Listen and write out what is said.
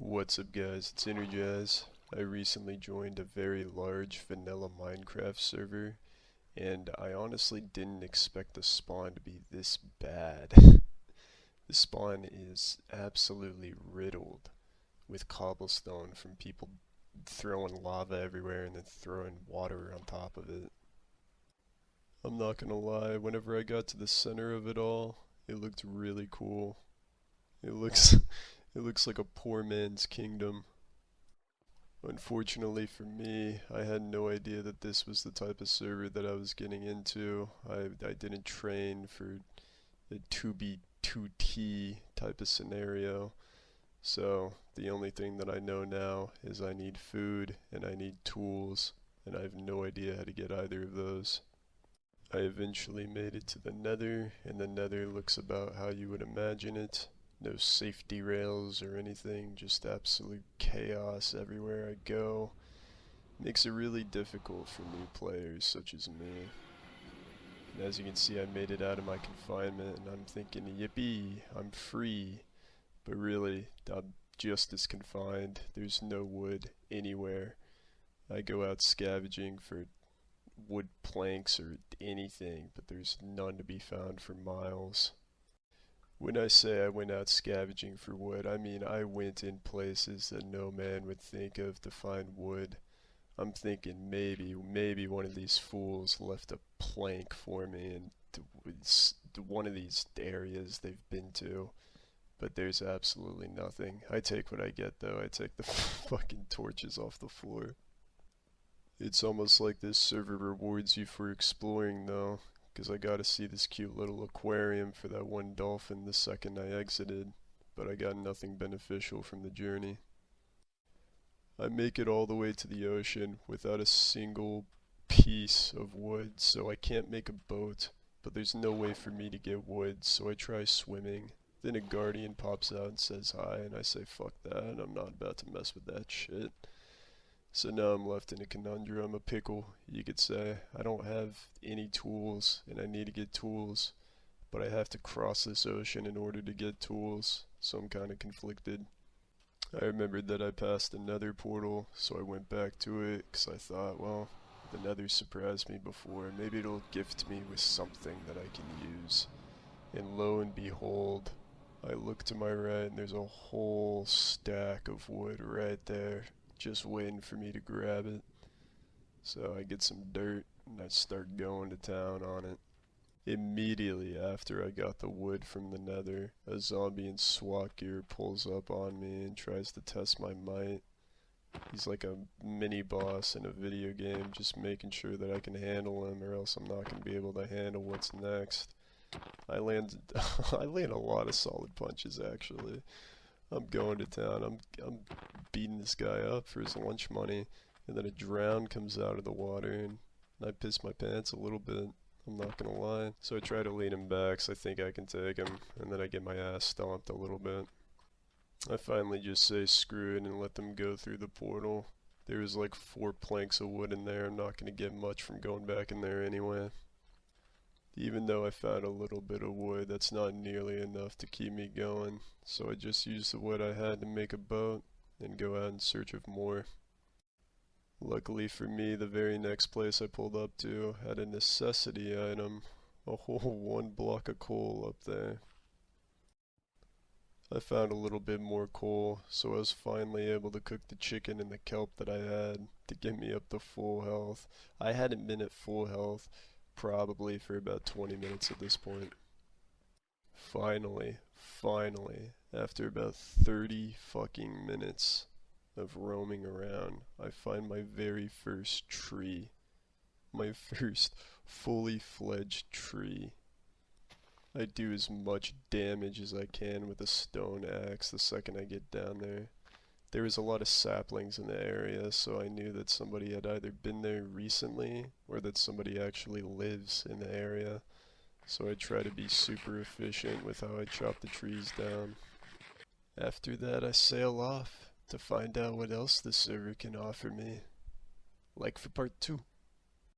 What's up guys, it's Energize. I recently joined a very large vanilla Minecraft server and I honestly didn't expect the spawn to be this bad. The spawn is absolutely riddled with cobblestone from people throwing lava everywhere and then throwing water on top of it. I'm not gonna lie, whenever I got to the center of it all, it looked really cool. It looks it looks like a poor man's kingdom. Unfortunately for me, I had no idea that this was the type of server that I was getting into. I didn't train for a 2B2T type of scenario. So the only thing that I know now is I need food and I need tools, and I have no idea how to get either of those. I eventually made it to the Nether, and the Nether looks about how you would imagine it. No safety rails or anything, just absolute chaos everywhere I go. Makes it really difficult for new players such as me. And as you can see, I made it out of my confinement and I'm thinking, yippee, I'm free. But really, I'm just as confined. There's no wood anywhere. I go out scavenging for wood planks or anything, but there's none to be found for miles. When I say I went out scavenging for wood, I mean I went in places that no man would think of to find wood. I'm thinking maybe one of these fools left a plank for me in one of these areas they've been to. But there's absolutely nothing. I take what I get though. I take the fucking torches off the floor. It's almost like this server rewards you for exploring though, because I got to see this cute little aquarium for that one dolphin the second I exited, but I got nothing beneficial from the journey. I make it all the way to the ocean without a single piece of wood, so I can't make a boat, but there's no way for me to get wood, so I try swimming. Then a guardian pops out and says hi, and I say fuck that, and I'm not about to mess with that shit. So now I'm left in a conundrum, a pickle, you could say. I don't have any tools, and I need to get tools, but I have to cross this ocean in order to get tools, so I'm kinda conflicted. I remembered that I passed the Nether portal, so I went back to it, because I thought, well, the Nether surprised me before, maybe it'll gift me with something that I can use. And lo and behold, I look to my right, and there's a whole stack of wood right there, just waiting for me to grab it. So I get some dirt and I start going to town on it. Immediately after I got the wood from the Nether, a zombie in SWAT gear pulls up on me and tries to test my might. He's like a mini boss in a video game, just making sure that I can handle him or else I'm not going to be able to handle what's next. I land I land a lot of solid punches actually. I'm going to town. I'm beating this guy up for his lunch money, and then a drown comes out of the water, and I piss my pants a little bit. I'm not gonna lie. So I try to lead him back, so I think I can take him, and then I get my ass stomped a little bit. I finally just say screw it and let them go through the portal. There was like 4 planks of wood in there. I'm not gonna get much from going back in there anyway. Even though I found a little bit of wood, that's not nearly enough to keep me going, so I just used the wood I had to make a boat, and go out in search of more. Luckily for me, the very next place I pulled up to had a necessity item, a whole 1 block of coal up there. I found a little bit more coal, so I was finally able to cook the chicken and the kelp that I had to get me up to full health. I hadn't been at full health probably for about 20 minutes at this point. Finally, after about 30 fucking minutes of roaming around, I find my very first tree. My first fully fledged tree. I do as much damage as I can with a stone axe the second I get down there. There was a lot of saplings in the area, so I knew that somebody had either been there recently or that somebody actually lives in the area. So I try to be super efficient with how I chop the trees down. After that, I sail off to find out what else the server can offer me. Like for part 2.